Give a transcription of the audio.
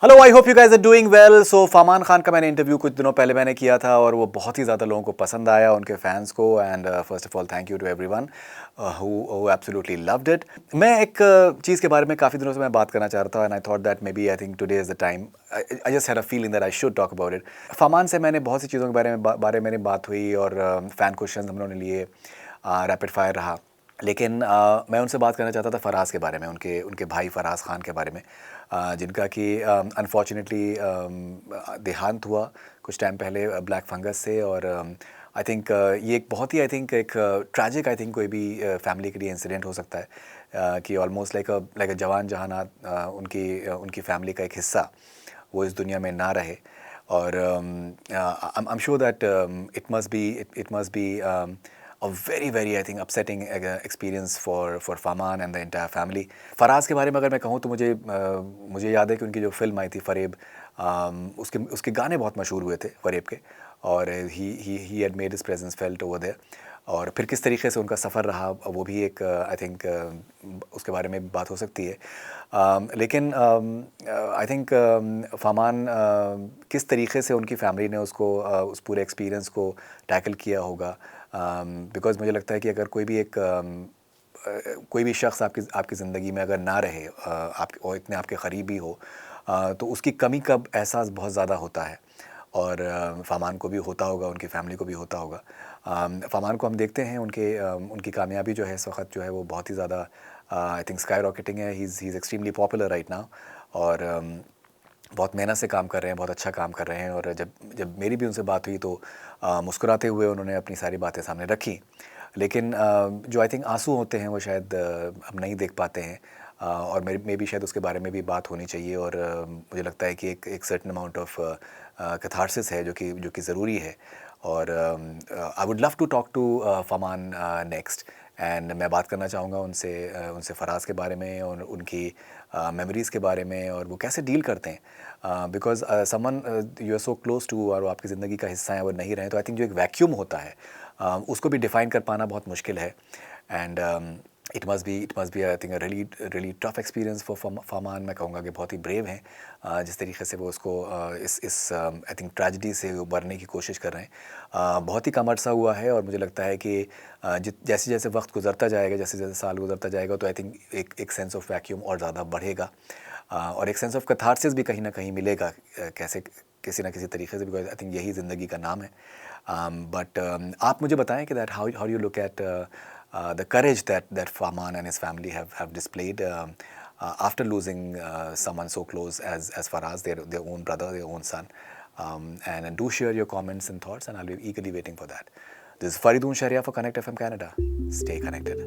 Hello, I hope you guys are doing well. So Farman Khan का मैंने interview कुछ दिनों पहले मैंने किया था और वो बहुत ही ज़्यादा लोगों को पसंद आया, उनके फैंस को। And first of all thank you to everyone who absolutely loved it. मैं एक चीज़ के बारे में काफ़ी दिनों से मैं बात करना चाह रहा था and I thought that maybe I think today is the time. I just had a feeling that I should talk about it. Farman से मैंने बहुत सी चीज़ों के बारे में बात हुई और फ़ैन क्वेश्चन हम लोगों ने लिए, रैपिड फायर रहा। लेकिन मैं उनसे बात करना चाहता था फराज के बारे में, उनके उनके भाई फराज खान के बारे में, जिनका कि अनफॉर्चुनेटली देहांत हुआ कुछ टाइम पहले ब्लैक फंगस से। और आई थिंक ये एक बहुत ही आई थिंक एक ट्रैजिक आई थिंक कोई भी फैमिली के लिए इंसिडेंट हो सकता है, कि ऑलमोस्ट लाइक अ जवान जहानात उनकी फैमिली का एक हिस्सा वो इस दुनिया में ना रहे। और I am sure that it must be a very I think upsetting experience for Farman and the entire family। Faraz के बारे में अगर मैं कहूँ तो मुझे याद है कि उनकी जो फिल्म आई थी फरेब, उसके गाने बहुत मशहूर हुए थे फरेब के। और he had made his presence felt over there. और फिर किस तरीके से उनका सफ़र रहा वो भी एक आई थिंक उसके बारे में बात हो सकती है। लेकिन आई थिंक फरमान किस तरीके से उनकी फैमिली ने उसको उस पूरे एक्सपीरियंस को टैकल किया होगा। बिकॉज़ मुझे लगता है कि अगर कोई भी शख्स आपकी ज़िंदगी में अगर ना रहे, आप और इतने आपके करीबी हो, तो उसकी कमी का एहसास बहुत ज़्यादा होता है। और फरमान को भी होता होगा, उनकी फैमिली को भी होता होगा। फरमान को हम देखते हैं, उनकी कामयाबी जो है इस वक्त जो है वो बहुत ही ज़्यादा आई थिंक स्काई रॉकेटिंग है। He is extremely popular right now. और बहुत मेहनत से काम कर रहे हैं, बहुत अच्छा काम कर रहे हैं। और जब मेरी भी उनसे बात हुई तो मुस्कुराते हुए उन्होंने अपनी सारी बातें सामने रखी। लेकिन जो आई थिंक आंसू होते हैं वो शायद हम नहीं देख पाते हैं। और मे भी शायद उसके बारे में भी बात होनी चाहिए। और मुझे लगता है कि एक सर्टेन अमाउंट ऑफ कैथारसिस है जो कि ज़रूरी है। और I would love to talk to Farman next. And मैं बात करना चाहूँगा उनसे फराज के बारे में और उनकी मेमोरीज़ के बारे में और वो कैसे डील करते हैं। Because someone you are so close to और वो आपकी ज़िंदगी का हिस्सा है, वो नहीं रहे तो आई थिंक जो एक वैक्यूम होता है उसको भी डिफ़ाइन कर पाना बहुत मुश्किल है। And it must be I think really tough experience for Farman. मैं कहूँगा कि बहुत ही ब्रेव हैं, जिस तरीके से वो उसको इस आई थिंक ट्रेजिडी से उबरने की कोशिश कर रहे हैं। बहुत ही कम अर्सा हुआ है और मुझे लगता है कि जैसे जैसे वक्त गुजरता जाएगा, जैसे जैसे साल गुजरता जाएगा, तो आई थिंक एक सेंस ऑफ वैक्यूम और ज़्यादा बढ़ेगा। और एक सेंस ऑफ कैथारसिस भी कहीं ना कहीं मिलेगा, कैसे किसी ना किसी तरीके से, बिकॉज आई थिंक यही ज़िंदगी का नाम है। बट आप मुझे बताएं कि that how you look at the courage that Farman and his family have displayed after losing someone so close as Faraz, their own brother, their own son. And do share your comments and thoughts, and I'll be eagerly waiting for that. This is Faridoon Sharia for Connect FM Canada. Stay connected.